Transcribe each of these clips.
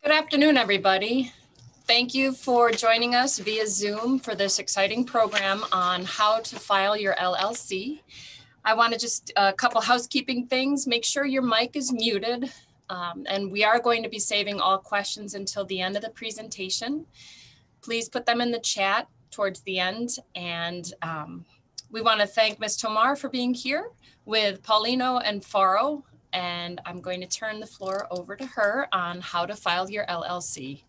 Good afternoon, everybody. Thank you for joining us via Zoom for this exciting program on how to file your LLC. I want to just a couple housekeeping things. Make sure your mic is muted, and we are going to be saving all questions until the end of the presentation. Please put them in the chat towards the end. And we want to thank Ms. Tomar for being here with Paulino and Faro. And I'm going to turn the floor over to her on how to file your LLC.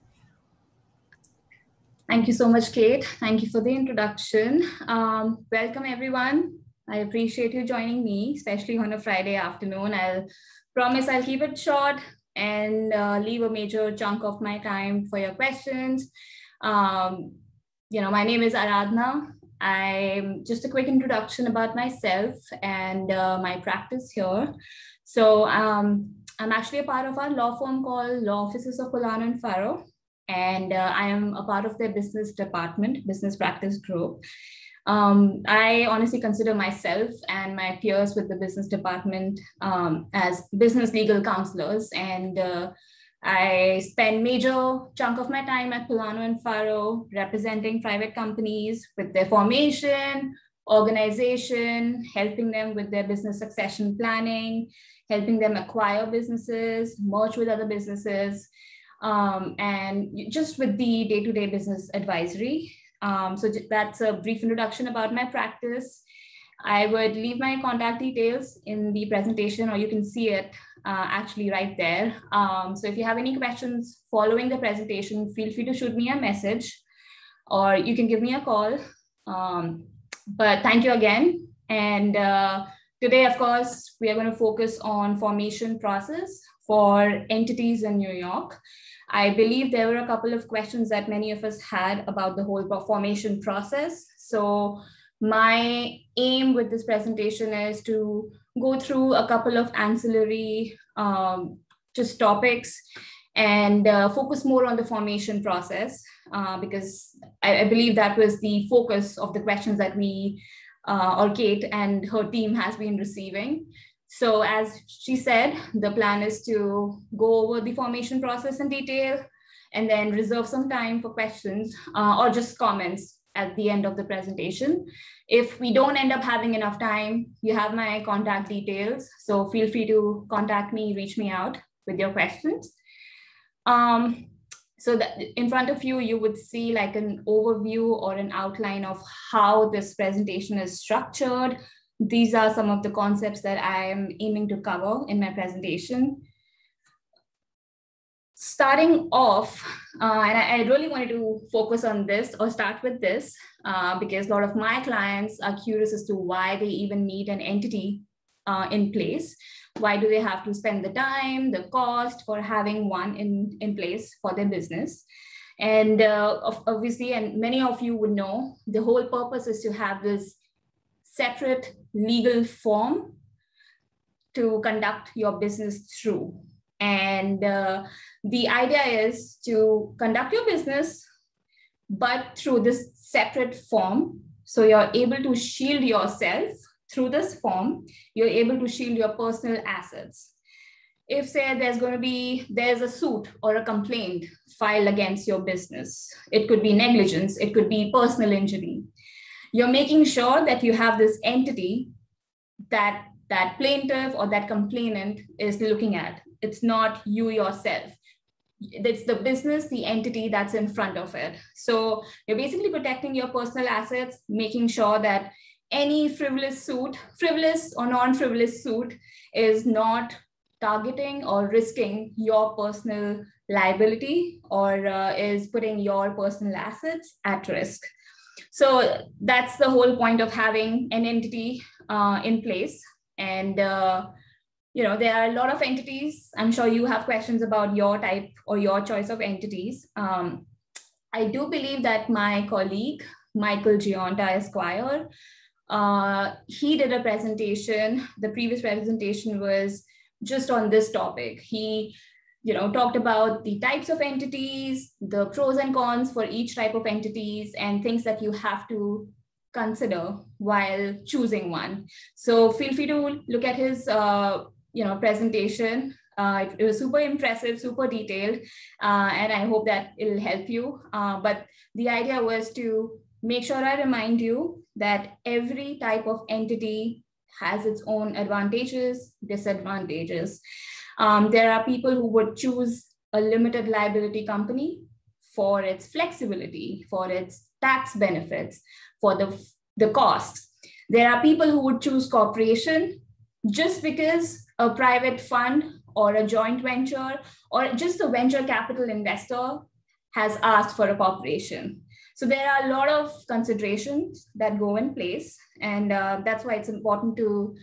Thank you so much, Kate. Thank you for the introduction. Welcome, everyone. I appreciate you joining me, especially on a Friday afternoon. I'll promise I'll keep it short and leave a major chunk of my time for your questions. My name is Aradhna. I'm just a quick introduction about myself and my practice here. So I'm actually a part of our law firm called Law Offices of Paulino and Faro, and I am a part of their business department, business practice group. I honestly consider myself and my peers with the business department as business legal counselors, and I spend major chunk of my time at Paulino and Faro representing private companies with their formation, organization, helping them with their business succession planning, helping them acquire businesses, merge with other businesses, and just with the day-to-day business advisory. So that's a brief introduction about my practice. I would leave my contact details in the presentation, or you can see it actually right there. So if you have any questions following the presentation, feel free to shoot me a message, or you can give me a call. But thank you again. And today, of course, we are going to focus on formation process for entities in New York. I believe there were a couple of questions that many of us had about the whole formation process. So my aim with this presentation is to go through a couple of ancillary just topics and focus more on the formation process because I believe that was the focus of the questions that we or Kate and her team has been receiving. So as she said, the plan is to go over the formation process in detail and then reserve some time for questions or just comments at the end of the presentation. If we don't end up having enough time, you have my contact details. So feel free to contact me, reach me out with your questions. So that in front of you, you would see like an overview or an outline of how this presentation is structured. These are some of the concepts that I am aiming to cover in my presentation. Starting off, and I really wanted to focus on this or start with this because a lot of my clients are curious as to why they even need an entity in place. Why do they have to spend the time, the cost for having one in place for their business? And obviously, and many of you would know, the whole purpose is to have this separate legal form to conduct your business through. And the idea is to conduct your business, but through this separate form. So you're able to shield yourself through this form, you're able to shield your personal assets. If say there's a suit or a complaint filed against your business, it could be negligence, it could be personal injury. You're making sure that you have this entity that plaintiff or that complainant is looking at. It's not you yourself. It's the business, the entity that's in front of it. So you're basically protecting your personal assets, making sure that any frivolous or non-frivolous suit is not targeting or risking your personal liability or is putting your personal assets at risk. So that's the whole point of having an entity in place. And there are a lot of entities. I'm sure you have questions about your type or your choice of entities. I do believe that my colleague, Michael Gionta Esquire, he did a presentation. The previous presentation was just on this topic. He talked about the types of entities, the pros and cons for each type of entities, and things that you have to consider while choosing one. So feel free to look at his presentation. It was super impressive, super detailed, and I hope that it'll help you. But the idea was to make sure I remind you that every type of entity has its own advantages, disadvantages. There are people who would choose a limited liability company for its flexibility, for its tax benefits, for the cost. There are people who would choose corporation just because a private fund or a joint venture or just a venture capital investor has asked for a corporation. So there are a lot of considerations that go in place. And that's why it's important to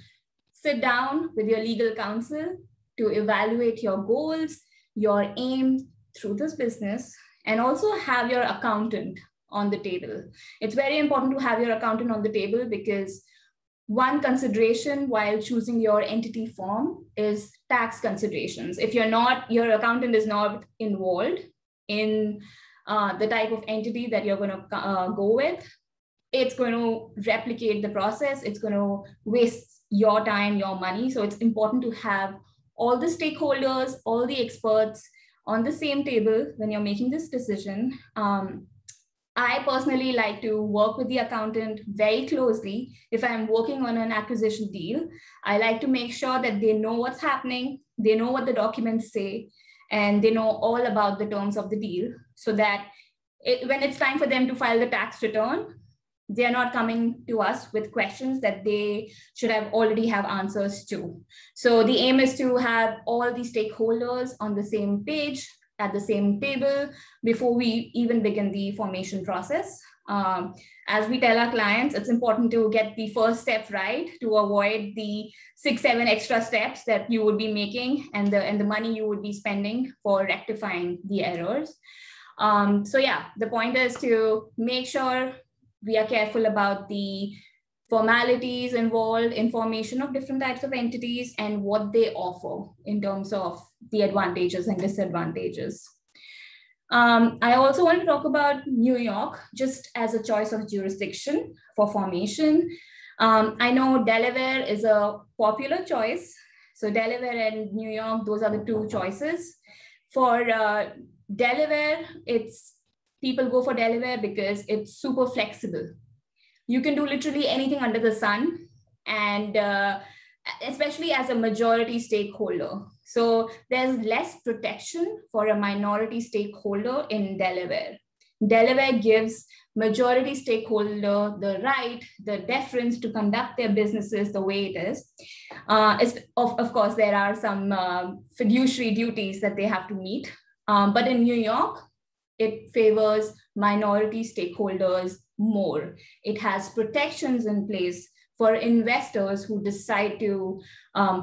sit down with your legal counsel to evaluate your goals, your aim through this business, and also have your accountant on the table. It's very important to have your accountant on the table because one consideration while choosing your entity form is tax considerations. If your accountant is not involved in the type of entity that you're going to go with, it's going to replicate the process. It's going to waste your time, your money. So it's important to have all the stakeholders, all the experts on the same table when you're making this decision. I personally like to work with the accountant very closely. If I'm working on an acquisition deal, I like to make sure that they know what's happening, they know what the documents say, and they know all about the terms of the deal so that when it's time for them to file the tax return, they're not coming to us with questions that they should have already have answers to. So the aim is to have all the stakeholders on the same page, at the same table before we even begin the formation process. As we tell our clients, it's important to get the first step right to avoid the 6-7 extra steps that you would be making and the money you would be spending for rectifying the errors. So yeah, the point is to make sure we are careful about the formalities involved, information of different types of entities, and what they offer in terms of the advantages and disadvantages. I also want to talk about New York just as a choice of jurisdiction for formation. I know Delaware is a popular choice. So Delaware and New York, those are the two choices. For Delaware, people go for Delaware because it's super flexible. You can do literally anything under the sun, and especially as a majority stakeholder. So there's less protection for a minority stakeholder in Delaware. Delaware gives majority stakeholder the right, the deference to conduct their businesses the way it is. Of course, there are some fiduciary duties that they have to meet. But in New York, it favors minority stakeholders more. It has protections in place for investors who decide to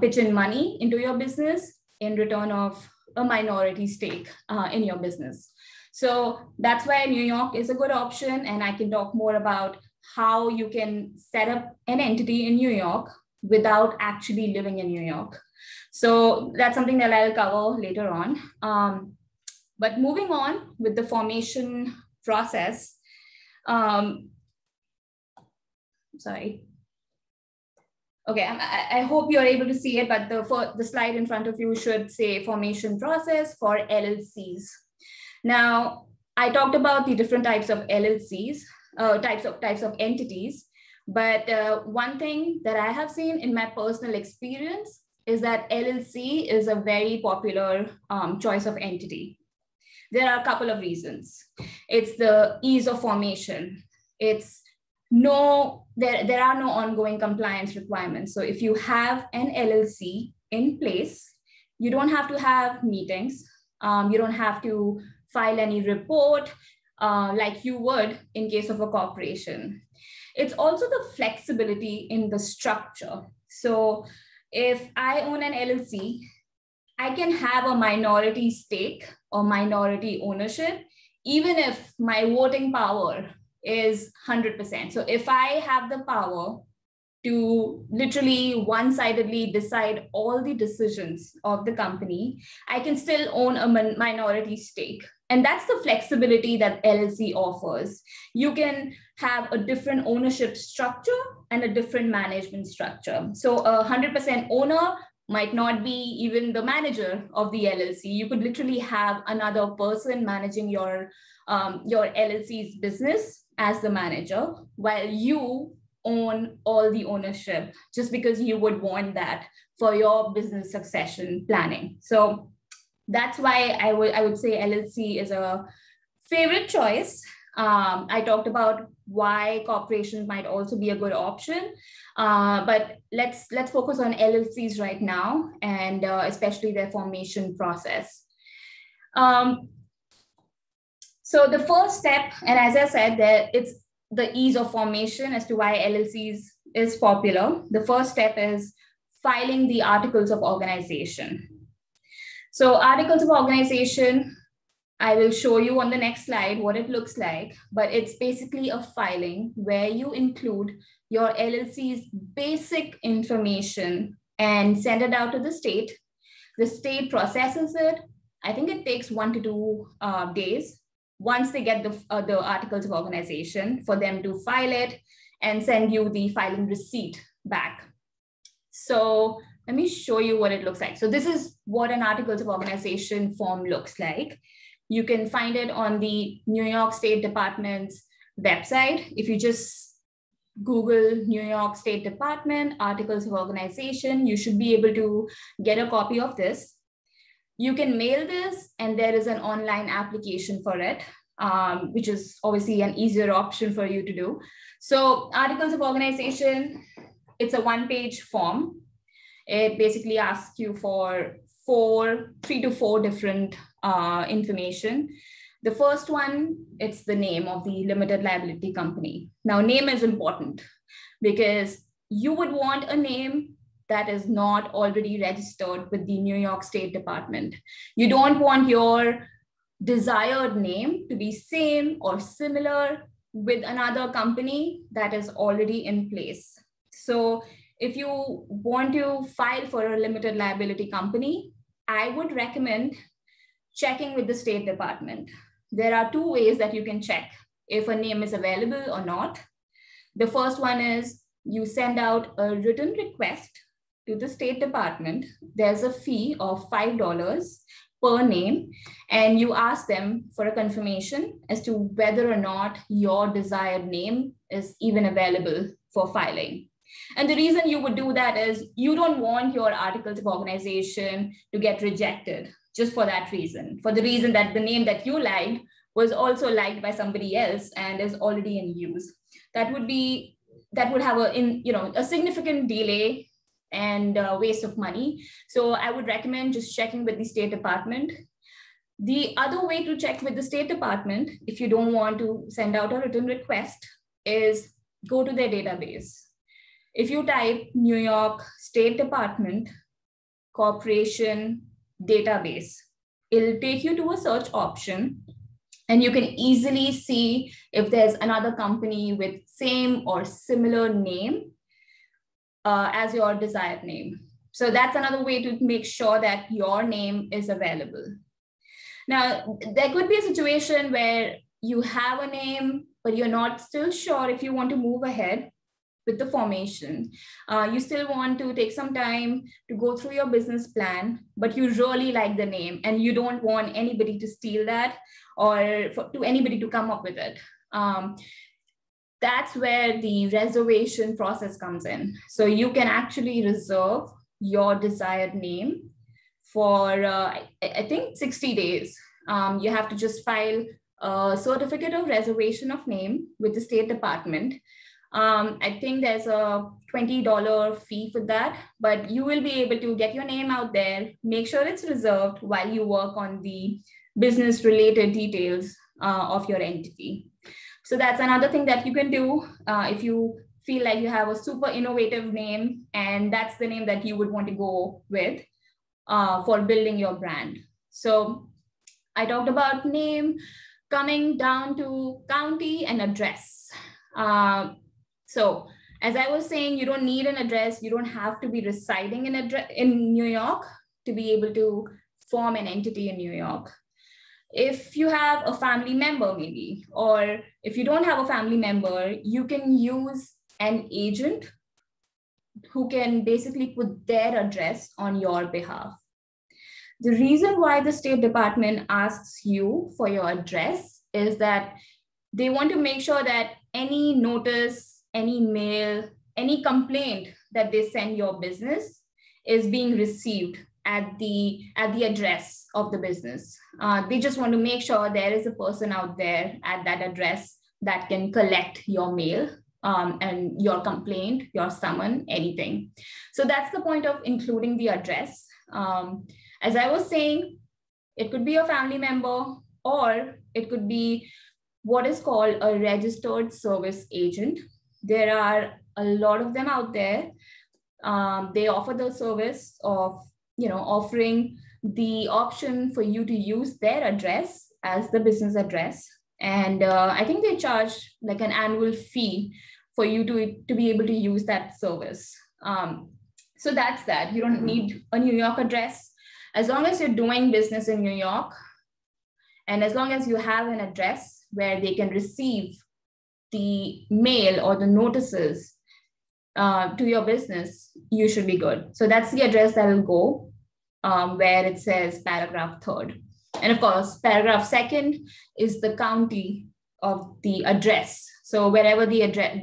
pitch in money into your business in return of a minority stake in your business. So that's why New York is a good option. And I can talk more about how you can set up an entity in New York without actually living in New York. So that's something that I'll cover later on. But moving on with the formation process, sorry. Okay, I hope you're able to see it, but the slide in front of you should say formation process for LLCs. Now, I talked about the different types of LLCs, types of entities, but one thing that I have seen in my personal experience is that LLC is a very popular choice of entity. There are a couple of reasons. It's the ease of formation. There are no ongoing compliance requirements. So if you have an LLC in place, you don't have to have meetings. You don't have to file any report like you would in case of a corporation. It's also the flexibility in the structure. So if I own an LLC, I can have a minority stake or minority ownership, even if my voting power is 100%. So if I have the power to literally one-sidedly decide all the decisions of the company, I can still own a minority stake. And that's the flexibility that LLC offers. You can have a different ownership structure and a different management structure. So a 100% owner might not be even the manager of the LLC. You could literally have another person managing your LLC's business as the manager, while you own all the ownership, just because you would want that for your business succession planning. So that's why I would say LLC is a favorite choice. I talked about why corporations might also be a good option, but let's focus on LLCs right now, and especially their formation process. So the first step, and as I said, that it's the ease of formation as to why LLCs is popular. The first step is filing the articles of organization. So articles of organization, I will show you on the next slide what it looks like, but it's basically a filing where you include your LLC's basic information and send it out to the state. The state processes it. I think it takes 1 to 2 days once they get the articles of organization for them to file it and send you the filing receipt back. So let me show you what it looks like. So this is what an articles of organization form looks like. You can find it on the New York State Department's website. If you just Google New York State Department articles of organization, you should be able to get a copy of this. You can mail this, and there is an online application for it, which is obviously an easier option for you to do. So articles of organization, it's a 1-page form. It basically asks you for 3 to 4 different information. The first one, it's the name of the limited liability company. Now, name is important because you would want a name that is not already registered with the New York State Department. You don't want your desired name to be same or similar with another company that is already in place. So if you want to file for a limited liability company, I would recommend checking with the State Department. There are 2 ways that you can check if a name is available or not. The first one is you send out a written request to the State Department. There's a fee of $5 per name, and you ask them for a confirmation as to whether or not your desired name is even available for filing. And the reason you would do that is you don't want your articles of organization to get rejected just for that reason, for the reason that the name that you liked was also liked by somebody else and is already in use. That would have a significant delay and waste of money. So I would recommend just checking with the State Department. The other way to check with the State Department, if you don't want to send out a written request, is go to their database. If you type New York State Department Corporation database, it'll take you to a search option, and you can easily see if there's another company with same or similar name as your desired name. So that's another way to make sure that your name is available. Now, there could be a situation where you have a name, but you're not still sure if you want to move ahead with the formation. You still want to take some time to go through your business plan, but you really like the name and you don't want anybody to steal that or to anybody to come up with it. That's where the reservation process comes in. So you can actually reserve your desired name for, I think, 60 days. You have to just file a certificate of reservation of name with the State Department. I think there's a $20 fee for that, but you will be able to get your name out there, make sure it's reserved while you work on the business related details of your entity. So that's another thing that you can do if you feel like you have a super innovative name and that's the name that you would want to go with for building your brand. So I talked about name, coming down to county and address. So as I was saying, you don't need an address. You don't have to be residing in New York to be able to form an entity in New York. If you have a family member maybe, or if you don't have a family member, you can use an agent who can basically put their address on your behalf. The reason why the State Department asks you for your address is that they want to make sure that any notice, any mail, any complaint that they send your business is being received at the address of the business. They just want to make sure there is a person out there at that address that can collect your mail and your complaint, your summon, anything. So that's the point of including the address. As I was saying, it could be a family member, or it could be what is called a registered service agent. There are a lot of them out there. They offer the service of, offering the option for you to use their address as the business address. And I think they charge like an annual fee for you to be able to use that service. So that's that. You don't need a New York address. As long as you're doing business in New York, and as long as you have an address where they can receive the mail or the notices to your business, you should be good. So that's the address that will go where it says paragraph 3rd. And of course, paragraph 2nd is the county of the address. So wherever the address,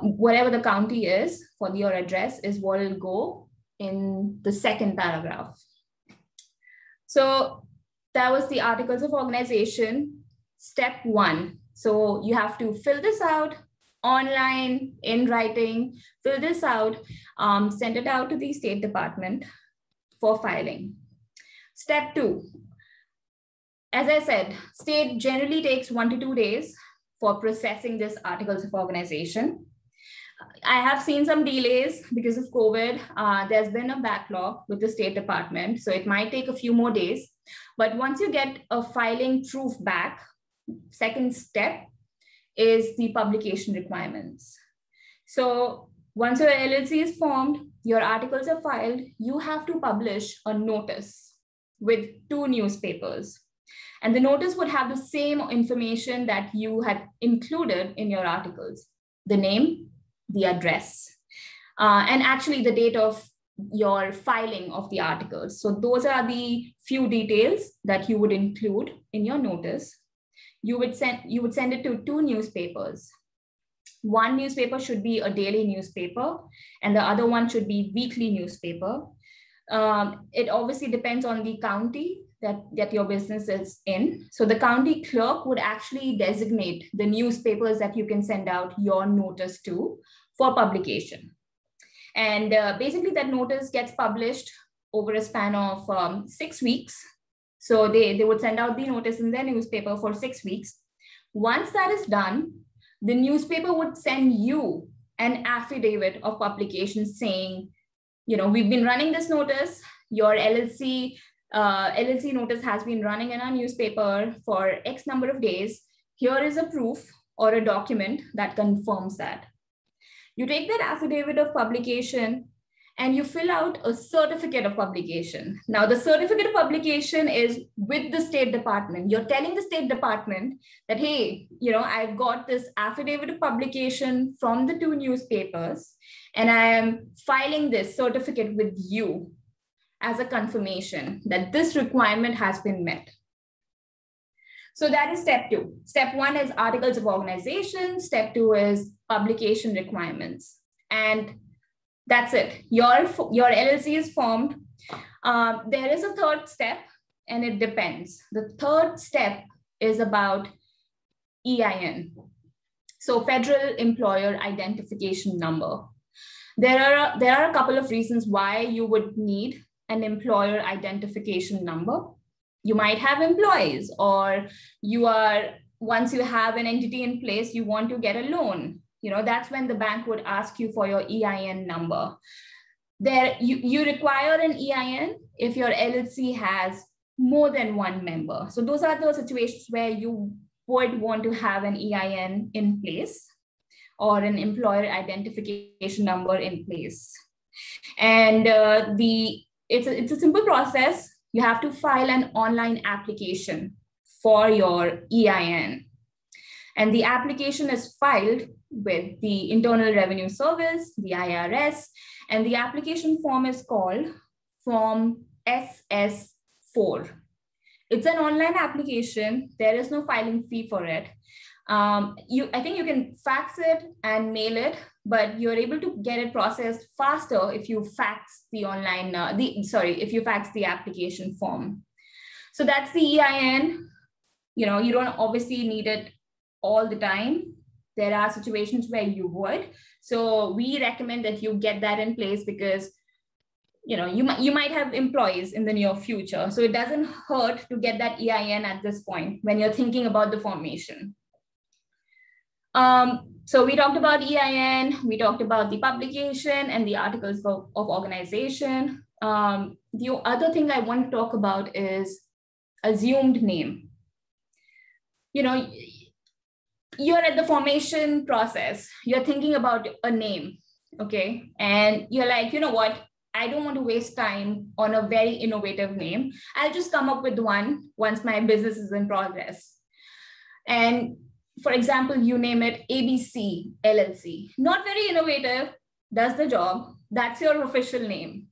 whatever the county is for your address is what will go in the 2nd paragraph. So that was the articles of organization, step 1. So you have to fill this out online, in writing, fill this out, send it out to the State Department for filing. Step 2, as I said, state generally takes 1 to 2 days for processing this articles of organization. I have seen some delays because of COVID. There's been a backlog with the State Department, so it might take a few more days. But once you get a filing proof back, 2nd step is the publication requirements. So once your LLC is formed, your articles are filed, you have to publish a notice with 2 newspapers. And the notice would have the same information that you had included in your articles: the name, the address, and actually the date of your filing of the articles. So those are the few details that you would include in your notice. You would send it to 2 newspapers. One newspaper should be a daily newspaper, and the other one should be weekly newspaper. It obviously depends on the county that your business is in. So the county clerk would actually designate the newspapers that you can send out your notice to for publication. And basically that notice gets published over a span of 6 weeks. So they would send out the notice in their newspaper for 6 weeks. Once that is done, the newspaper would send you an affidavit of publication saying, we've been running this notice, your LLC notice has been running in our newspaper for X number of days. Here is a proof or a document that confirms that. You take that affidavit of publication and you fill out a certificate of publication. Now, the certificate of publication is with the State Department. You're telling the State Department that, hey, I've got this affidavit of publication from the 2 newspapers, and I am filing this certificate with you as a confirmation that this requirement has been met. So that is step 2. Step 1 is articles of organization. Step 2 is publication requirements. And that's it. Your LLC is formed. There is a 3rd step, and it depends. The 3rd step is about EIN. So Federal Employer Identification Number. There are a couple of reasons why you would need an employer identification number. You might have employees, or once you have an entity in place, you want to get a loan. That's when the bank would ask you for your EIN number. You require an EIN if your LLC has more than 1 member. So those are the situations where you would want to have an EIN in place or an employer identification number in place. And it's a simple process. You have to file an online application for your EIN. And the application is filed with the Internal Revenue Service, the IRS, and the application form is called Form SS4. It's an online application. There is no filing fee for it. I think you can fax it and mail it, but you're able to get it processed faster if you fax the online, if you fax the application form. So that's the EIN. You don't obviously need it all the time. There are situations where you would. So we recommend that you get that in place because you might have employees in the near future. So it doesn't hurt to get that EIN at this point when you're thinking about the formation. So we talked about EIN, we talked about the publication and the articles of organization. The other thing I want to talk about is assumed name. You're at the formation process, you're thinking about a name, okay? And you're like, you know what? I don't want to waste time on a very innovative name. I'll just come up with one once my business is in progress. And for example, you name it ABC LLC. Not very innovative, does the job. That's your official name.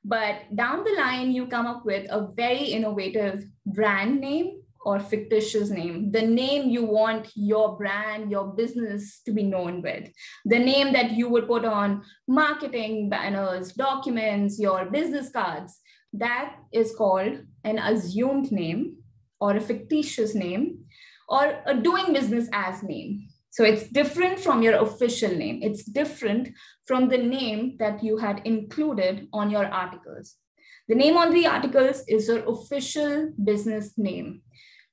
But down the line, you come up with a very innovative brand name or fictitious name, the name you want your brand, your business to be known with, the name that you would put on marketing banners, documents, your business cards. That is called an assumed name or a fictitious name or a doing business as name. So it's different from your official name. It's different from the name that you had included on your articles. The name on the articles is your official business name.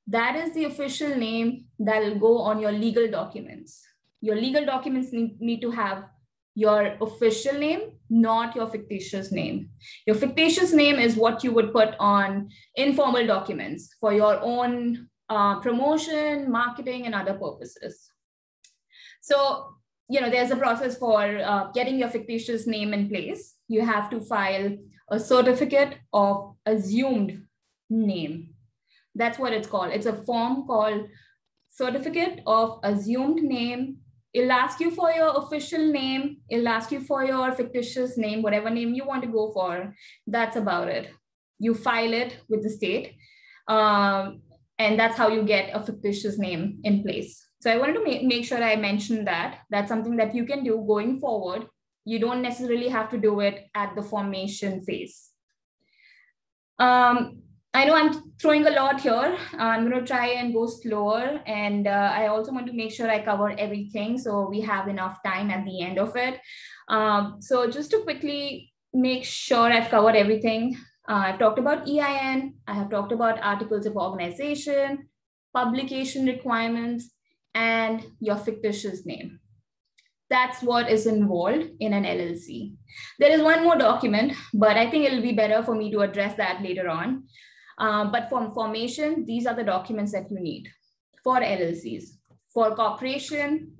That is the official name that will go on your legal documents. Your legal documents need to have your official name, not your fictitious name. Your fictitious name is what you would put on informal documents for your own promotion, marketing, and other purposes. So, there's a process for getting your fictitious name in place. You have to file a certificate of assumed name. That's what it's called. It's a form called Certificate of Assumed Name. It'll ask you for your official name. It'll ask you for your fictitious name, whatever name you want to go for. That's about it. You file it with the state. And that's how you get a fictitious name in place. So I wanted to make sure I mentioned that. That's something that you can do going forward. You don't necessarily have to do it at the formation phase. I know I'm throwing a lot here. I'm going to try and go slower. And I also want to make sure I cover everything so we have enough time at the end of it. So just to quickly make sure I've covered everything. I've talked about EIN. I have talked about articles of organization, publication requirements, and your fictitious name. That's what is involved in an LLC. There is one more document, but I think it'll be better for me to address that later on. But for formation, these are the documents that you need for LLCs. For corporation,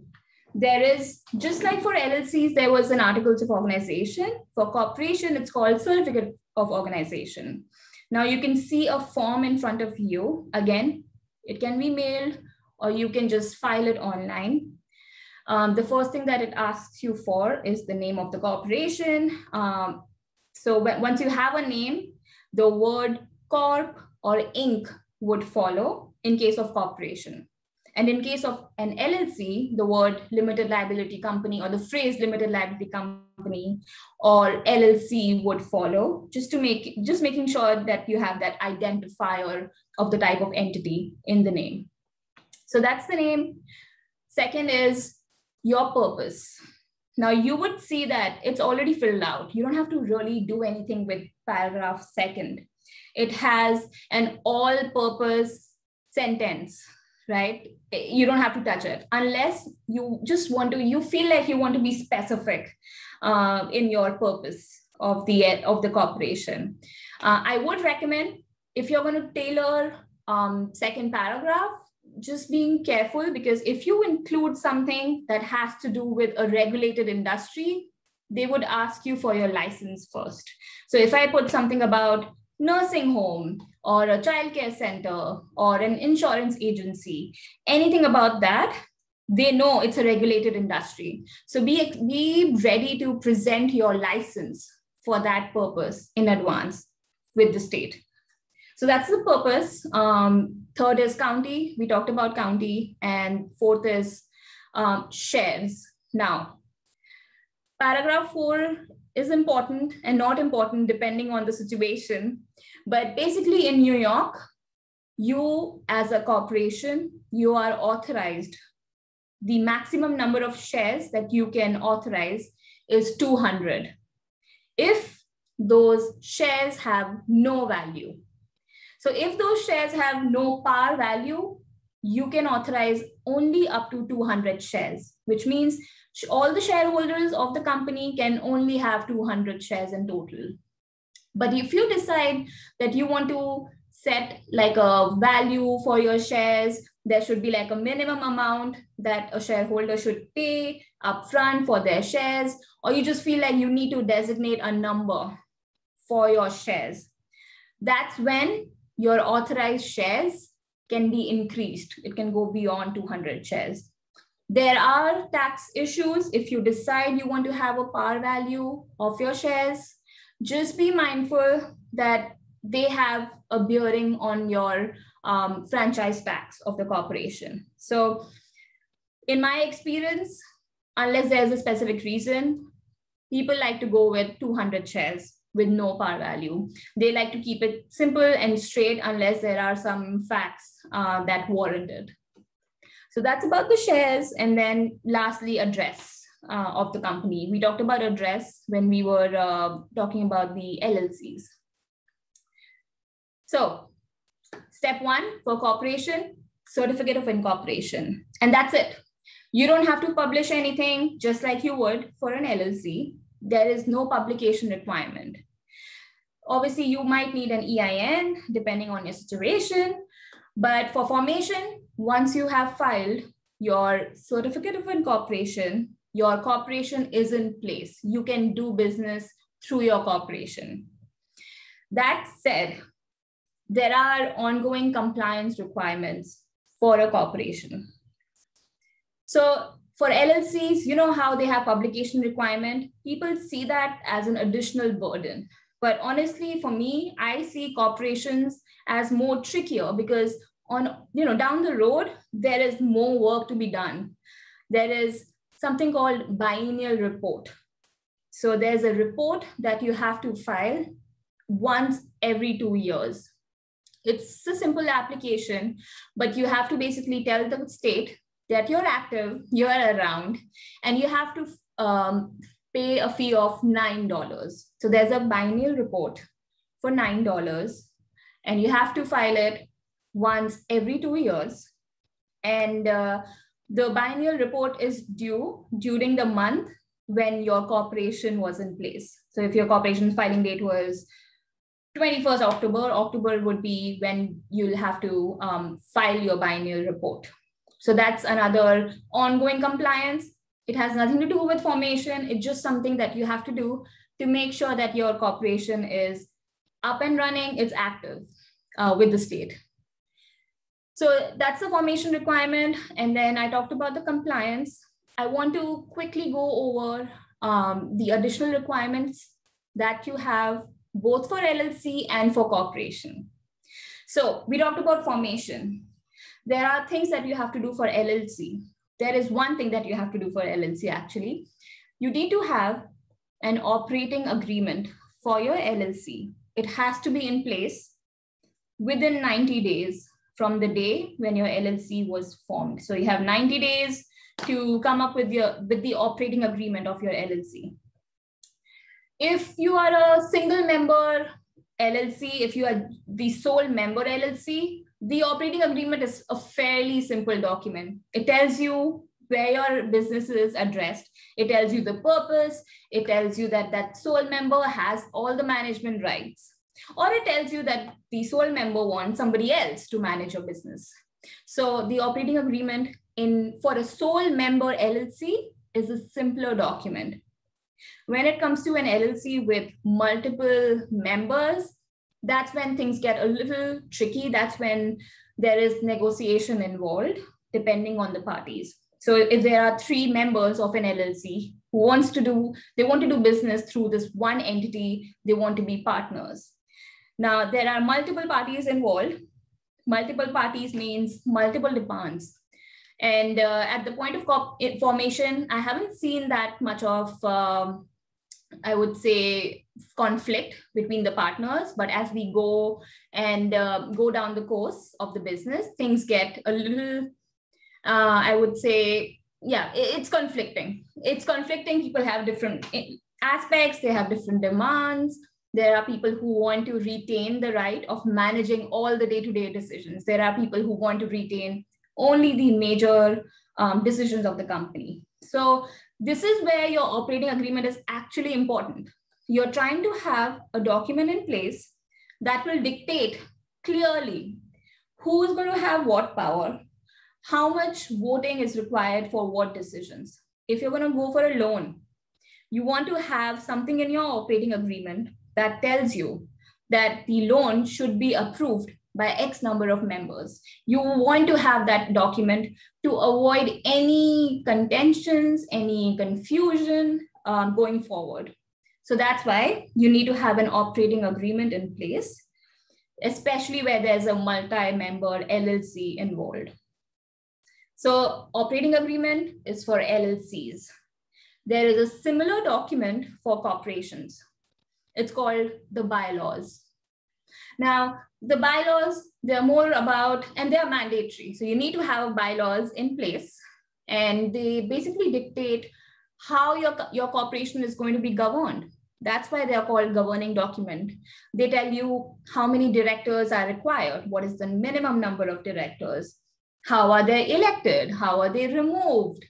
there is, just like for LLCs, there was an articles of organization. For corporation, it's called certificate of organization. Now you can see a form in front of you. Again, it can be mailed or you can just file it online. The first thing that it asks you for is the name of the corporation. So once you have a name, the word Corp or Inc. would follow in case of corporation. And in case of an LLC, the word limited liability company or the phrase limited liability company or LLC would follow, just making sure that you have that identifier of the type of entity in the name. So that's the name. Second is your purpose. Now you would see that it's already filled out. You don't have to really do anything with paragraph second. It has an all-purpose sentence, right? You don't have to touch it unless you just want to, you feel like you want to be specific in your purpose of the corporation. I would recommend, if you're going to tailor second paragraph, just being careful, because if you include something that has to do with a regulated industry, they would ask you for your license first. So if I put something about nursing home or a childcare center or an insurance agency, anything about that, they know it's a regulated industry. So be ready to present your license for that purpose in advance with the state. So that's the purpose. Third is county. We talked about county. And fourth is shares. Now, paragraph 4 is important and not important depending on the situation. But basically in New York, you as a corporation, you are authorized. The maximum number of shares that you can authorize is 200. If those shares have no value. So if those shares have no par value, you can authorize only up to 200 shares, which means all the shareholders of the company can only have 200 shares in total. But if you decide that you want to set like a value for your shares, there should be like a minimum amount that a shareholder should pay upfront for their shares, or you just feel like you need to designate a number for your shares. That's when your authorized shares can be increased. It can go beyond 200 shares. There are tax issues if you decide you want to have a par value of your shares. Just be mindful that they have a bearing on your franchise tax of the corporation. So in my experience, unless there's a specific reason, people like to go with 200 shares with no par value. They like to keep it simple and straight unless there are some facts that warrant it. So that's about the shares. And then lastly, address of the company. We talked about address when we were talking about the LLCs. So step 1 for corporation, certificate of incorporation. And that's it. You don't have to publish anything just like you would for an LLC. There is no publication requirement. Obviously, you might need an EIN depending on your situation. But for formation, once you have filed your certificate of incorporation, your corporation is in place. You can do business through your corporation. That said, there are ongoing compliance requirements for a corporation. So for LLCs, you know how they have publication requirement. People see that as an additional burden. But honestly, for me, I see corporations as more trickier because down the road, there is more work to be done. There is something called biennial report. So there's a report that you have to file once every 2 years. It's a simple application, but you have to basically tell the state that you're active, you're around, and you have to pay a fee of $9. So there's a biennial report for $9, and you have to file it once every 2 years. And the biennial report is due during the month when your corporation was in place. So if your corporation's filing date was 21st October would be when you'll have to file your biennial report. So that's another ongoing compliance. It has nothing to do with formation. It's just something that you have to do to make sure that your corporation is up and running, it's active with the state. So that's the formation requirement. And then I talked about the compliance. I want to quickly go over the additional requirements that you have both for LLC and for corporation. So we talked about formation. There are things that you have to do for LLC. There is one thing that you have to do for LLC actually. You need to have an operating agreement for your LLC. It has to be in place within 90 days from the day when your LLC was formed. So you have 90 days to come up with the operating agreement of your LLC. If you are a single member LLC, if you are the sole member LLC, the operating agreement is a fairly simple document. It tells you where your business is addressed. It tells you the purpose. It tells you that that sole member has all the management rights. Or it tells you that the sole member wants somebody else to manage your business. So the operating agreement for a sole member LLC is a simpler document. When it comes to an LLC with multiple members, that's when things get a little tricky. That's when there is negotiation involved, depending on the parties. So if there are 3 members of an LLC who want to do business through this one entity, they want to be partners. Now, there are multiple parties involved. Multiple parties means multiple demands. And at the point of formation, I haven't seen that much of, I would say, conflict between the partners. But as we go and go down the course of the business, things get a little, I would say, yeah, it's conflicting. It's conflicting. People have different aspects. They have different demands. There are people who want to retain the right of managing all the day-to-day decisions. There are people who want to retain only the major decisions of the company. So this is where your operating agreement is actually important. You're trying to have a document in place that will dictate clearly who's going to have what power, how much voting is required for what decisions. If you're going to go for a loan, you want to have something in your operating agreement that tells you that the loan should be approved by X number of members. You want to have that document to avoid any contentions, any confusion going forward. So that's why you need to have an operating agreement in place, especially where there's a multi-member LLC involved. So operating agreement is for LLCs. There is a similar document for corporations. It's called the bylaws. Now, the bylaws, they're more about, and they're mandatory. So you need to have bylaws in place, and they basically dictate how your corporation is going to be governed. That's why they're called governing document. They tell you how many directors are required, what is the minimum number of directors, how are they elected, how are they removed,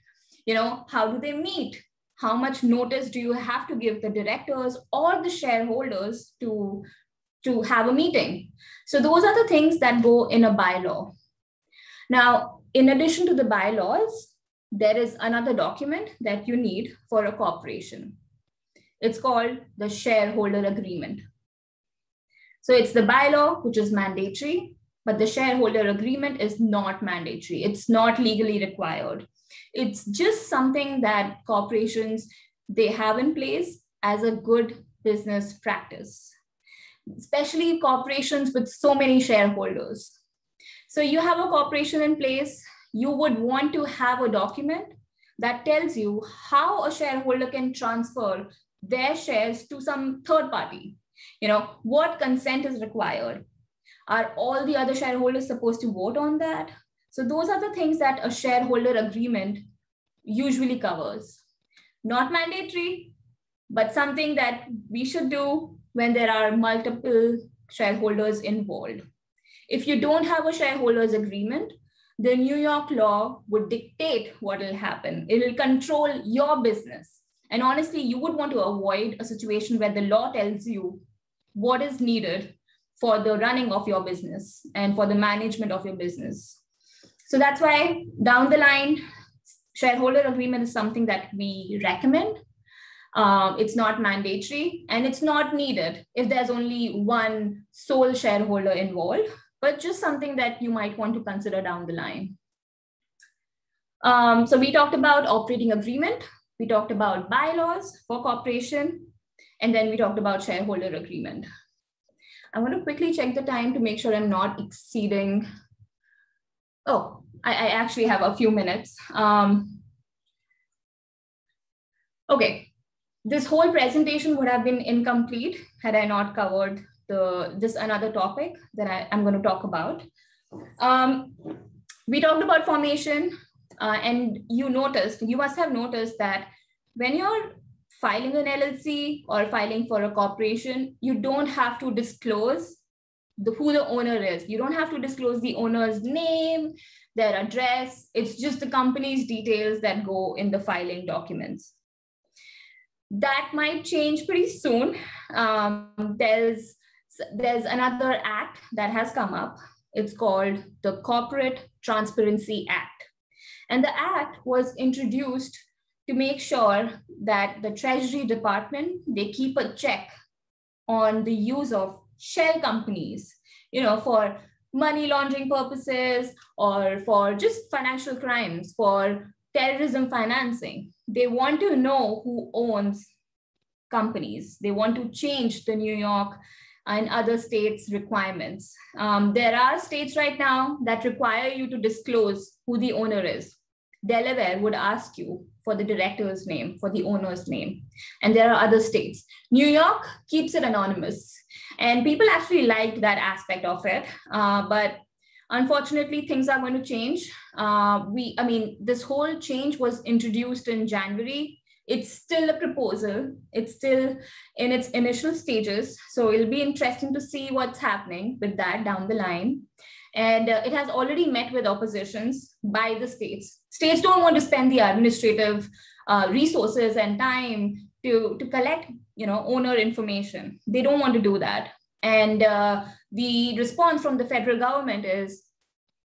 how do they meet, how much notice do you have to give the directors or the shareholders to have a meeting. So those are the things that go in a bylaw. Now, in addition to the bylaws, there is another document that you need for a corporation. It's called the shareholder agreement. So it's the bylaw, which is mandatory, but the shareholder agreement is not mandatory. It's not legally required. It's just something that corporations, they have in place as a good business practice, especially corporations with so many shareholders. So you have a corporation in place, you would want to have a document that tells you how a shareholder can transfer their shares to some third party. What consent is required? Are all the other shareholders supposed to vote on that? So those are the things that a shareholder agreement usually covers. Not mandatory, but something that we should do when there are multiple shareholders involved. If you don't have a shareholders agreement, the New York law would dictate what will happen. It will control your business. And honestly, you would want to avoid a situation where the law tells you what is needed for the running of your business and for the management of your business. So that's why down the line, shareholder agreement is something that we recommend. It's not mandatory and it's not needed if there's only one sole shareholder involved, but just something that you might want to consider down the line. So we talked about operating agreement. We talked about bylaws for corporation, and then we talked about shareholder agreement. I want to quickly check the time to make sure I'm not exceeding. Oh, I actually have a few minutes. Okay, this whole presentation would have been incomplete had I not covered this another topic that I'm going to talk about. We talked about formation, and you must have noticed that when you're filing an LLC or filing for a corporation, you don't have to disclose who the owner is. You don't have to disclose the owner's name, their address. It's just the company's details that go in the filing documents. That might change pretty soon. There's another act that has come up. It's called the Corporate Transparency Act. And the act was introduced to make sure that the Treasury Department, they keep a check on the use of shell companies, for money laundering purposes or for just financial crimes, for terrorism financing. They want to know who owns companies. They want to change the New York and other states' requirements. There are states right now that require you to disclose who the owner is. Delaware would ask you for the director's name, for the owner's name. And there are other states. New York keeps it anonymous. And people actually liked that aspect of it. But unfortunately, things are going to change. This whole change was introduced in January. It's still a proposal. It's still in its initial stages. So it'll be interesting to see what's happening with that down the line. And it has already met with oppositions by the states. States don't want to spend the administrative resources and time to collect, owner information. They don't want to do that. And the response from the federal government is,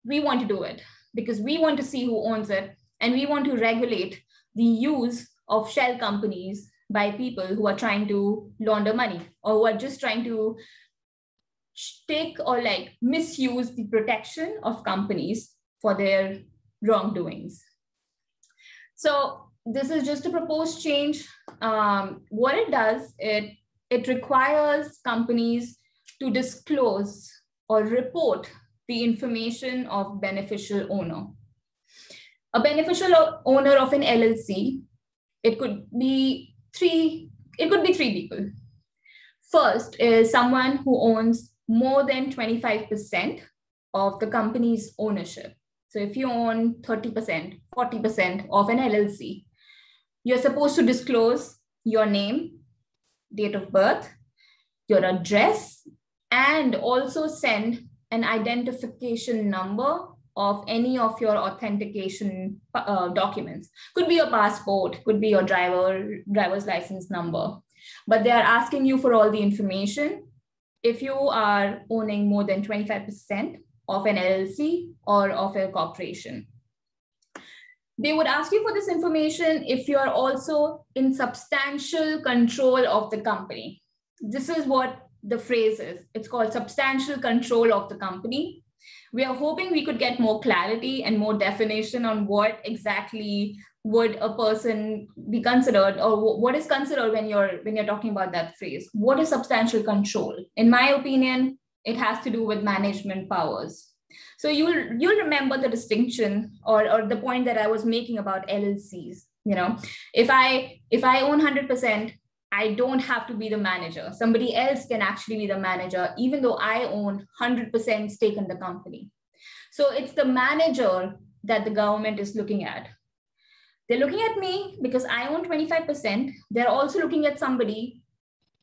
we want to do it because we want to see who owns it. And we want to regulate the use of shell companies by people who are trying to launder money or who are just trying to take or misuse the protection of companies for their wrongdoings. So this is just a proposed change. What it does, it requires companies to disclose or report the information of beneficial owner. A beneficial owner of an LLC, it could be three people. First is someone who owns more than 25% of the company's ownership. So if you own 30%, 40% of an LLC, you're supposed to disclose your name, date of birth, your address, and also send an identification number of any of your authentication documents. Could be your passport, could be your driver's license number, but they are asking you for all the information if you are owning more than 25% of an LLC or of a corporation. They would ask you for this information if you are also in substantial control of the company. This is what the phrase is. It's called substantial control of the company. We are hoping we could get more clarity and more definition on what exactly would a person be considered, or what is considered when you're talking about that phrase. What is substantial control? In my opinion, it has to do with management powers. So you'll remember the distinction or the point that I was making about LLCs. If I own 100%, I don't have to be the manager. Somebody else can actually be the manager, even though I own 100% stake in the company. So it's the manager that the government is looking at. They're looking at me because I own 25%. They're also looking at somebody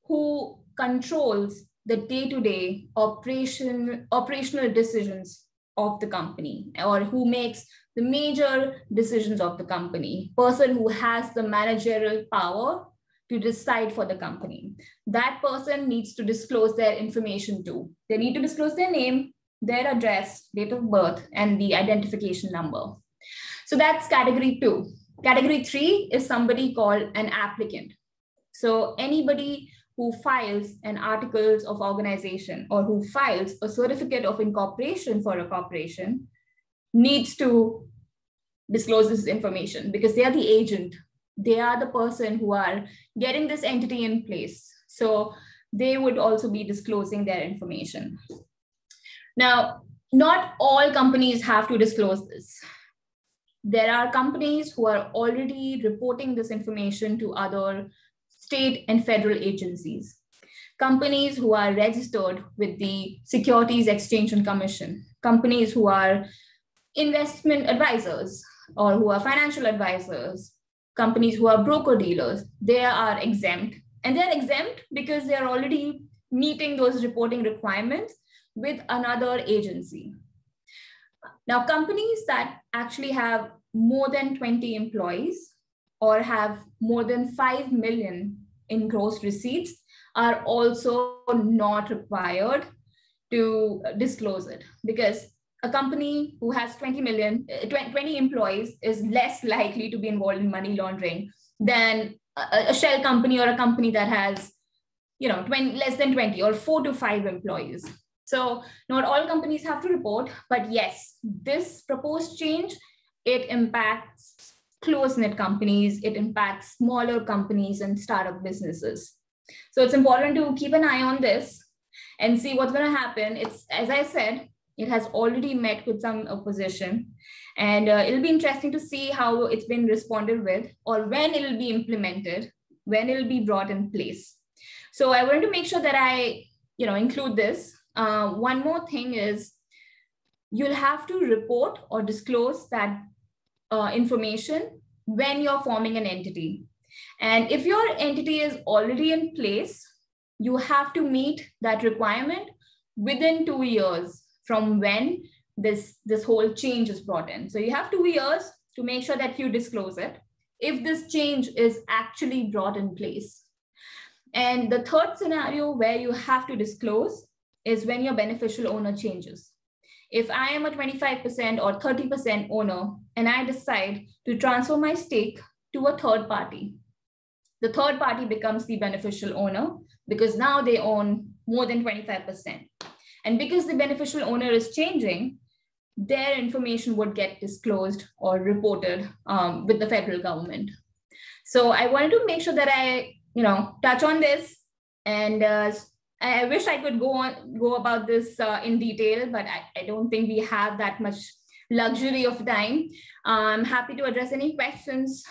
who controls the day-to-day operational decisions of the company, or who makes the major decisions of the company, person who has the managerial power to decide for the company. That person needs to disclose their information too. They need to disclose their name, their address, date of birth, and the identification number. So that's category 2. Category 3 is somebody called an applicant. So anybody who files an articles of organization or who files a certificate of incorporation for a corporation needs to disclose this information because they are the agent. They are the person who are getting this entity in place. So they would also be disclosing their information. Now, not all companies have to disclose this. There are companies who are already reporting this information to other state and federal agencies. Companies who are registered with the Securities Exchange and Commission. Companies who are investment advisors or who are financial advisors. Companies who are broker-dealers, they are exempt. And they're exempt because they're already meeting those reporting requirements with another agency. Now, companies that actually have more than 20 employees or have more than 5 million in gross receipts are also not required to disclose it, because a company who has 20 employees is less likely to be involved in money laundering than a shell company or a company that has, less than 20 or 4 to 5 employees. So not all companies have to report, but yes, this proposed change, it impacts close-knit companies. It impacts smaller companies and startup businesses. So it's important to keep an eye on this and see what's going to happen. It's, as I said, it has already met with some opposition, and it'll be interesting to see how it's been responded with, or when it'll be implemented, when it'll be brought in place. So I wanted to make sure that I, include this. One more thing is you'll have to report or disclose that information when you're forming an entity. And if your entity is already in place, you have to meet that requirement within 2 years from when this whole change is brought in. So you have 2 years to make sure that you disclose it if this change is actually brought in place. And the third scenario where you have to disclose is when your beneficial owner changes. If I am a 25% or 30% owner and I decide to transfer my stake to a third party, the third party becomes the beneficial owner because now they own more than 25%. And because the beneficial owner is changing, their information would get disclosed or reported with the federal government. So I wanted to make sure that I, touch on this, and I wish I could go about this in detail, but I don't think we have that much luxury of time. I'm happy to address any questions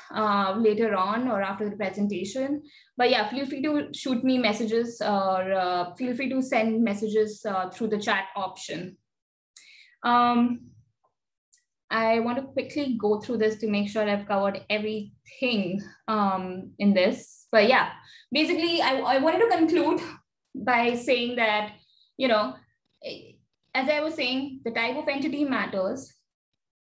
later on or after the presentation. But yeah, feel free to shoot me messages, or feel free to send messages through the chat option. I want to quickly go through this to make sure I've covered everything in this. But yeah, basically, I wanted to conclude by saying that, as I was saying, the type of entity matters.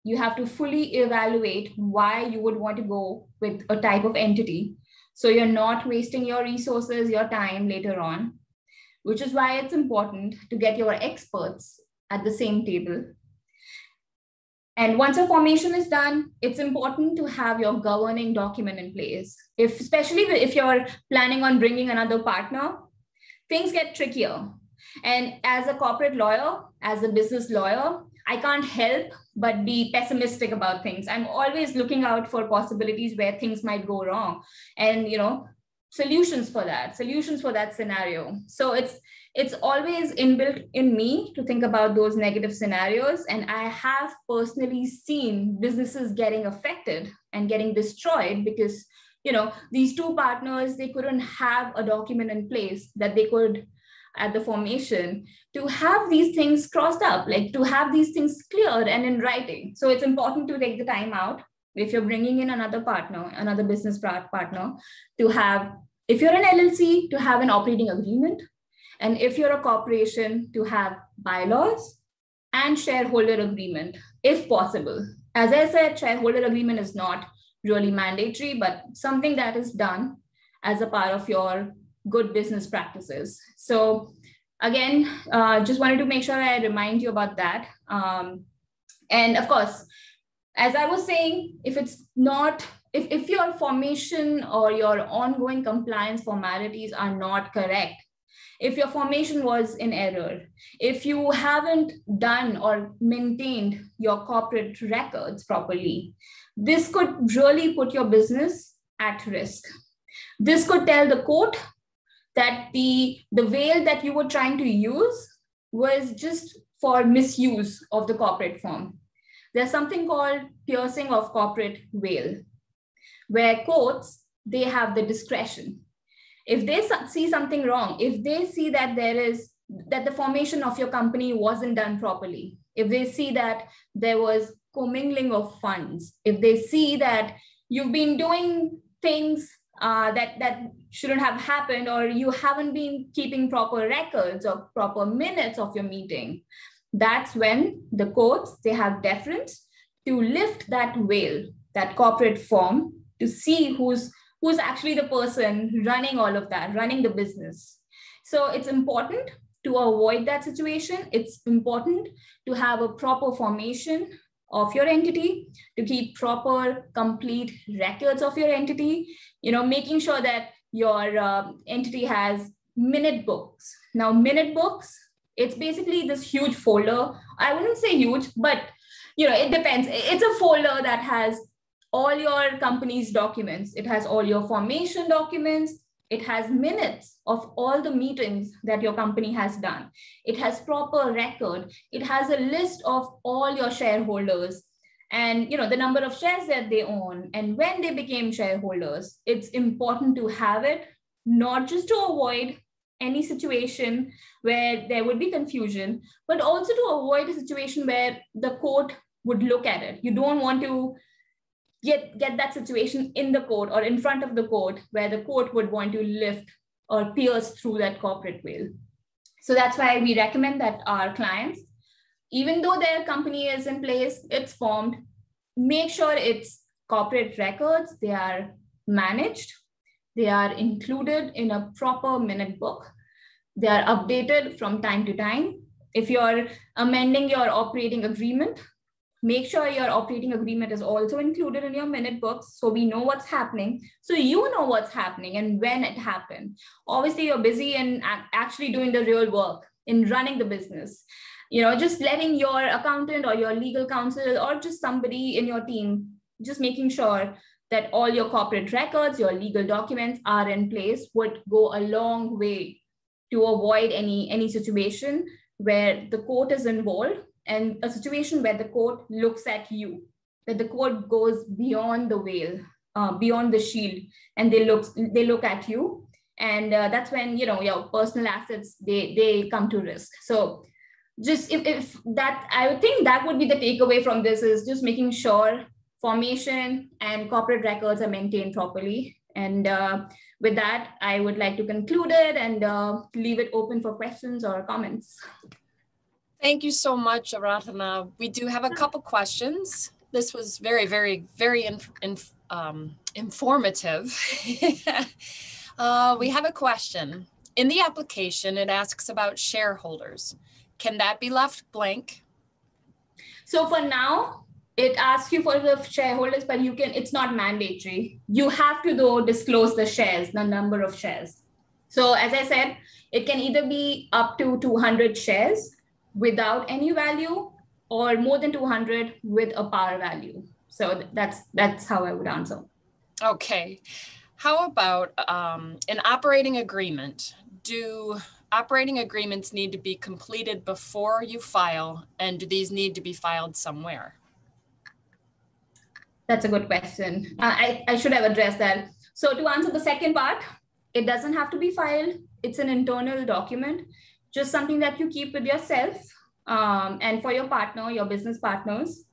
You have to fully evaluate why you would want to go with a type of entity, so you're not wasting your resources, your time later on, which is why it's important to get your experts at the same table. And once a formation is done, it's important to have your governing document in place. Especially if you're planning on bringing another partner, things get trickier. And as a corporate lawyer, as a business lawyer, I can't help but be pessimistic about things. I'm always looking out for possibilities where things might go wrong, and solutions for that scenario. So it's always inbuilt in me to think about those negative scenarios. And I have personally seen businesses getting affected and getting destroyed because, these two partners, they couldn't have a document in place that they could, at the formation, to have these things crossed up, like to have these things cleared and in writing. So it's important to take the time out if you're bringing in another partner, another business partner, to have, if you're an LLC, to have an operating agreement. And if you're a corporation, to have bylaws and shareholder agreement, if possible. As I said, shareholder agreement is not really mandatory, but something that is done as a part of your good business practices. So again, just wanted to make sure I remind you about that. And of course, as I was saying, if it's not, if your formation or your ongoing compliance formalities are not correct, if your formation was in error, if you haven't done or maintained your corporate records properly, this could really put your business at risk. This could tell the court that the veil that you were trying to use was just for misuse of the corporate form. There's something called piercing of corporate veil, where courts, they have the discretion. If they see something wrong, if they see that that the formation of your company wasn't done properly, if they see that there was commingling of funds, if they see that you've been doing things that shouldn't have happened, or you haven't been keeping proper records or proper minutes of your meeting, that's when the courts, they have deference to lift that veil, that corporate form, to see who's actually the person running all of that, running the business. So it's important to avoid that situation. It's important to have a proper formation of your entity, to keep proper, complete records of your entity, making sure that your entity has minute books. Now, minute books, it's basically this huge folder. I wouldn't say huge, but it depends. It's a folder that has all your company's documents. It has all your formation documents. It has minutes of all the meetings that your company has done. It has proper record. It has a list of all your shareholders and the number of shares that they own and when they became shareholders. It's important to have it, not just to avoid any situation where there would be confusion, but also to avoid a situation where the court would look at it. You don't want to get that situation in the court or in front of the court where the court would want to lift or pierce through that corporate veil. So that's why we recommend that our clients, even though their company is in place, it's formed, make sure it's corporate records, they are managed, they are included in a proper minute book, they are updated from time to time. If you're amending your operating agreement, make sure your operating agreement is also included in your minute books so we know what's happening, so you know what's happening and when it happened. Obviously, you're busy in actually doing the real work in running the business. Just letting your accountant or your legal counsel or just somebody in your team, just making sure that all your corporate records, your legal documents are in place would go a long way to avoid any situation where the court is involved and a situation where the court looks at you, that the court goes beyond the veil, beyond the shield, and they look at you. And that's when, your personal assets, they come to risk. So just if that, I would think that would be the takeaway from this, is just making sure formation and corporate records are maintained properly. And with that, I would like to conclude it and leave it open for questions or comments. Thank you so much, Aradhana. We do have a couple questions. This was very, very, very informative. We have a question. In the application, it asks about shareholders. Can that be left blank? So for now, it asks you for the shareholders, but it's not mandatory. You have to, though, disclose the shares, the number of shares. So as I said, it can either be up to 200 shares without any value or more than 200 with a par value. So that's how I would answer. Okay. How about an operating agreement? Do operating agreements need to be completed before you file, and do these need to be filed somewhere? That's a good question. I should have addressed that. So to answer the second part, it doesn't have to be filed. It's an internal document, just something that you keep with yourself and for your partner, your business partners.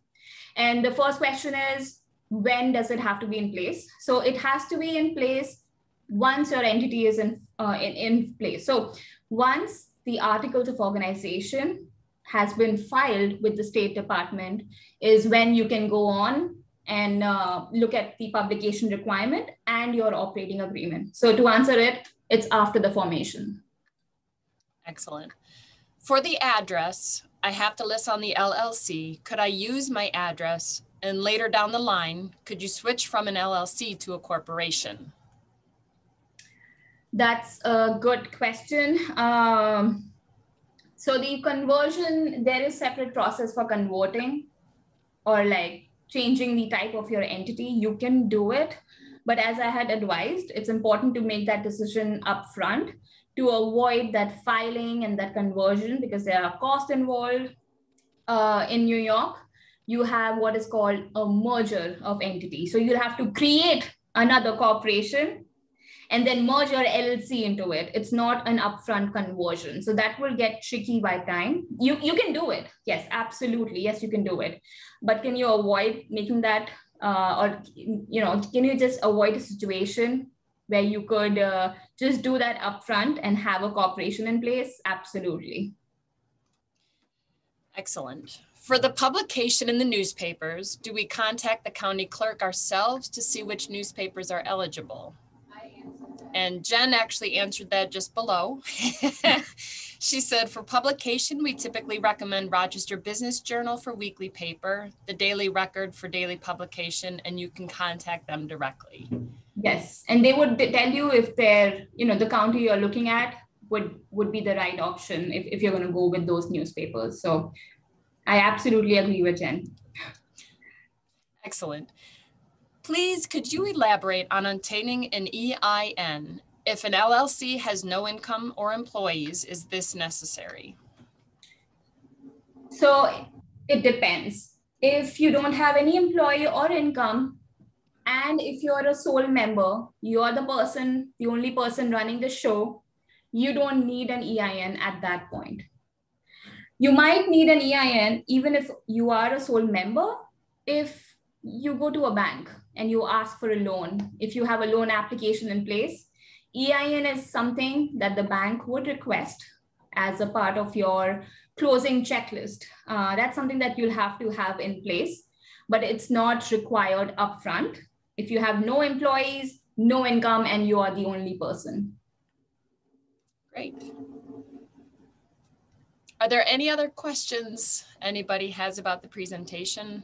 And the first question is, when does it have to be in place? So it has to be in place once your entity is in place. So once the articles of organization has been filed with the State Department is when you can go on and look at the publication requirement and your operating agreement. So to answer it, it's after the formation. Excellent. For the address, I have to list on the LLC. Could I use my address? And later down the line, could you switch from an LLC to a corporation? That's a good question. So the conversion, there is separate process for converting or like changing the type of your entity. You can do it, but as I had advised, it's important to make that decision upfront to avoid that filing and that conversion, because there are costs involved. In New York, you have what is called a merger of entities. So you'll have to create another corporation and then merge your LLC into it. It's not an upfront conversion. So that will get tricky by time. You can do it. Yes, absolutely. Yes, you can do it. But can you avoid making that, or can you just avoid a situation where you could just do that upfront and have a corporation in place? Absolutely. Excellent. For the publication in the newspapers, do we contact the county clerk ourselves to see which newspapers are eligible? And Jen actually answered that just below. She said, for publication, we typically recommend Rochester Business Journal for weekly paper, the Daily Record for daily publication, and you can contact them directly. Yes, and they would tell you if they're, the county you're looking at would be the right option if you're going to go with those newspapers. So I absolutely agree with Jen. Excellent. Please, could you elaborate on obtaining an EIN? If an LLC has no income or employees, is this necessary? So it depends. If you don't have any employee or income, and if you're a sole member, you're the person, the only person running the show, you don't need an EIN at that point. You might need an EIN even if you are a sole member. If you go to a bank and you ask for a loan, if you have a loan application in place, EIN is something that the bank would request as a part of your closing checklist. That's something that you'll have to have in place, but it's not required upfront if you have no employees, no income, and you are the only person. Great. Are there any other questions anybody has about the presentation?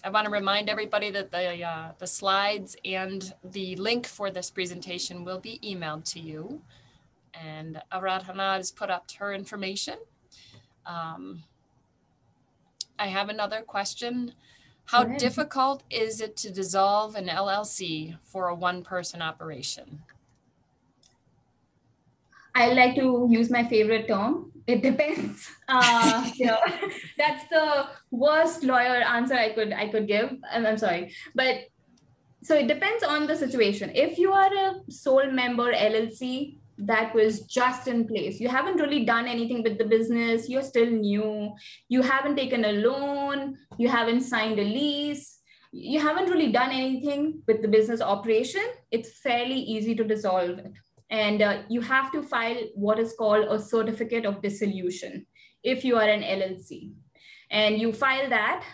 I want to remind everybody that the slides and the link for this presentation will be emailed to you. And Aradhana has put up her information. I have another question. How difficult is it to dissolve an LLC for a one-person operation? I like to use my favorite term. It depends. That's the worst lawyer answer I could give. I'm sorry, but so it depends on the situation. If you are a sole member LLC that was just in place, you haven't really done anything with the business, you're still new, you haven't taken a loan, you haven't signed a lease, you haven't really done anything with the business operation, it's fairly easy to dissolve it. And you have to file what is called a certificate of dissolution if you are an LLC. And you file that,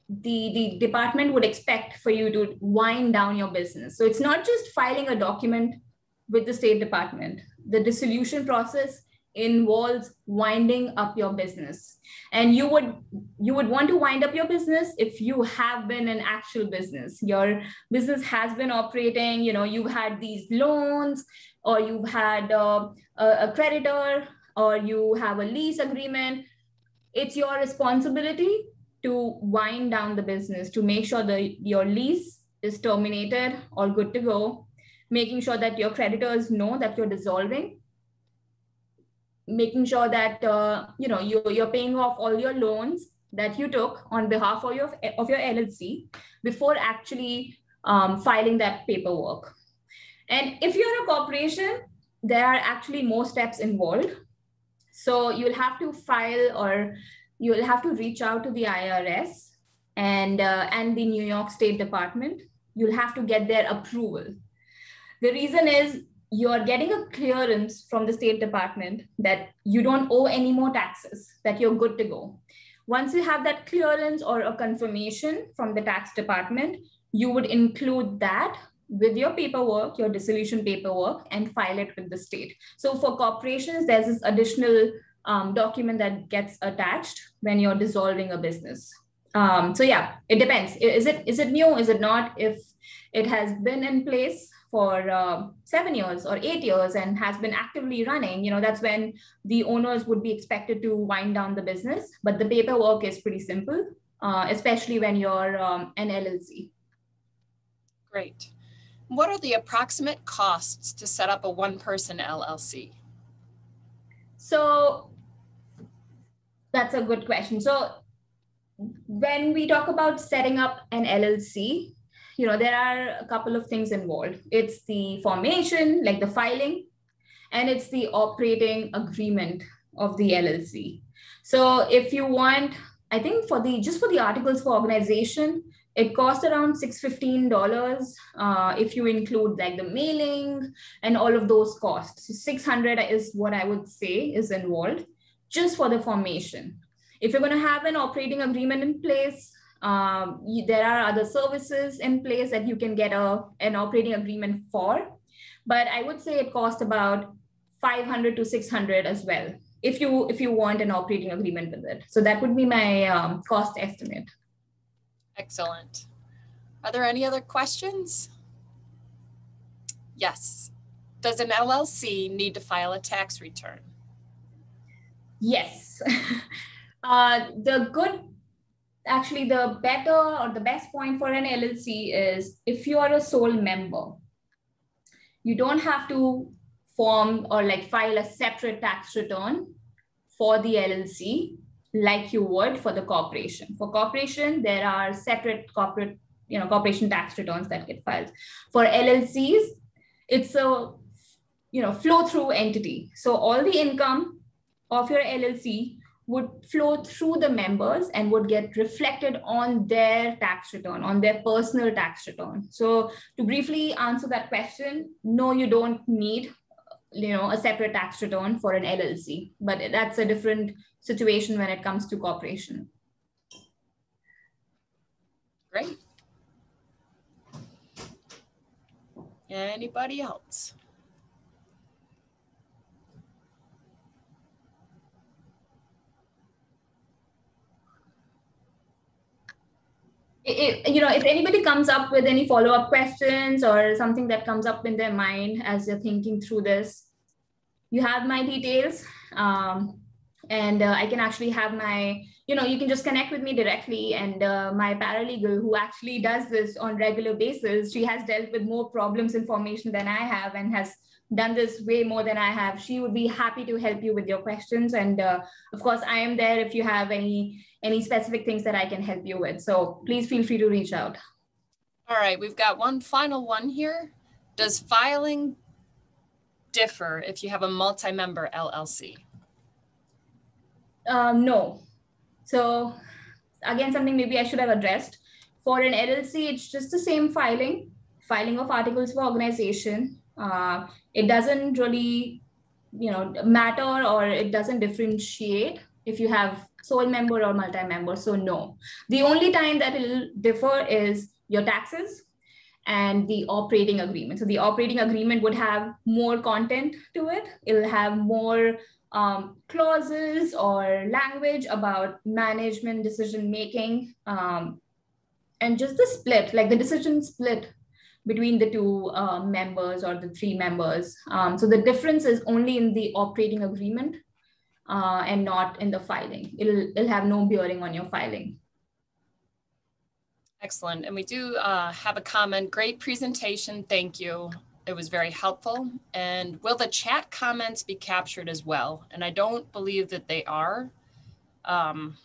the department would expect for you to wind down your business. So it's not just filing a document with the State Department. The dissolution process involves winding up your business. And you would want to wind up your business if you have been an actual business. Your business has been operating, you've had these loans, or you've had a creditor, or you have a lease agreement. It's your responsibility to wind down the business, to make sure that your lease is terminated or good to go, making sure that your creditors know that you're dissolving, making sure that you're paying off all your loans that you took on behalf of your LLC before actually filing that paperwork. And if you're a corporation, there are actually more steps involved. So you'll have to file, or you'll have to reach out to the IRS and the New York State Department. You'll have to get their approval. The reason is you're getting a clearance from the State Department that you don't owe any more taxes, that you're good to go. Once you have that clearance or a confirmation from the tax department, you would include that with your paperwork, your dissolution paperwork, and file it with the state. So for corporations, there's this additional document that gets attached when you're dissolving a business. So yeah, it depends. Is it new? Is it not? If it has been in place for 7 years or 8 years and has been actively running, that's when the owners would be expected to wind down the business. But the paperwork is pretty simple, especially when you're an LLC. Great. What are the approximate costs to set up a one-person LLC? So that's a good question. So when we talk about setting up an LLC, there are a couple of things involved. It's the formation, like the filing, and it's the operating agreement of the LLC. So if you want, I think just for the articles for organization, it costs around $615 if you include like the mailing and all of those costs. So $600 is what I would say is involved just for the formation. If you're going to have an operating agreement in place, there are other services in place that you can get an operating agreement for. But I would say it costs about $500 to $600 as well, if you want an operating agreement with it. So that would be my cost estimate. Excellent. Are there any other questions? Yes. Does an LLC need to file a tax return? Yes. Actually, the better or the best point for an LLC is if you are a sole member, you don't have to form or like file a separate tax return for the LLC like you would for the corporation. For corporation, there are separate corporation tax returns that get filed. For LLCs, it's a flow through entity. So all the income of your LLC would flow through the members and would get reflected on their tax return, on their personal tax return. So to briefly answer that question, no, you don't need a separate tax return for an LLC, but that's a different situation when it comes to corporation. Great. Anybody else? If anybody comes up with any follow-up questions or something that comes up in their mind as they're thinking through this, you have my details. And I can actually have you can just connect with me directly. And my paralegal, who actually does this on regular basis, she has dealt with more problems and formation than I have and has done this way more than I have. She would be happy to help you with your questions. And of course, I am there if you have any specific things that I can help you with. So please feel free to reach out. All right, we've got one final one here. Does filing differ if you have a multi-member LLC? No. So again, something maybe I should have addressed. For an LLC, it's just the same filing of articles for organization. It doesn't really, matter, or it doesn't differentiate if you have sole member or multi-member. So no. The only time that it'll differ is your taxes and the operating agreement. So the operating agreement would have more content to it. It'll have more clauses or language about management decision-making, and just the split, like the decision split between the two members or the three members. So the difference is only in the operating agreement and not in the filing. It'll have no bearing on your filing. Excellent. And we do have a comment. Great presentation. Thank you. It was very helpful. And will the chat comments be captured as well? And I don't believe that they are. I'm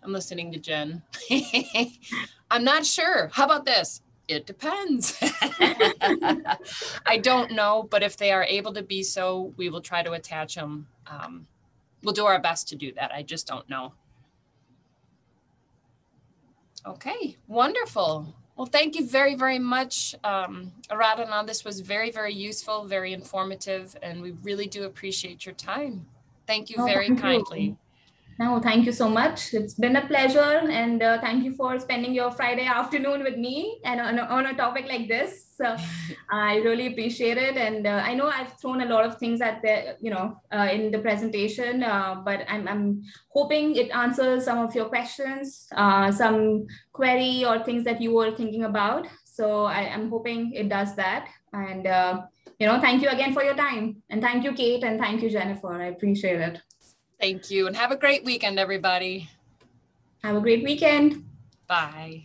listening to Jen. I'm not sure. How about this? It depends. I don't know, but if they are able to be so, we will try to attach them. We'll do our best to do that. I just don't know. Okay, wonderful. Well, thank you very, very much, Aradhana. This was very, very useful, very informative, and we really do appreciate your time. Thank you very kindly. No, thank you so much. It's been a pleasure, and thank you for spending your Friday afternoon with me and on a topic like this. So I really appreciate it, and I know I've thrown a lot of things at the in the presentation, but I'm hoping it answers some of your questions, some query or things that you were thinking about. So I'm hoping it does that, and thank you again for your time, and thank you, Kate, and thank you, Jennifer. I appreciate it. Thank you, and have a great weekend, everybody. Have a great weekend. Bye.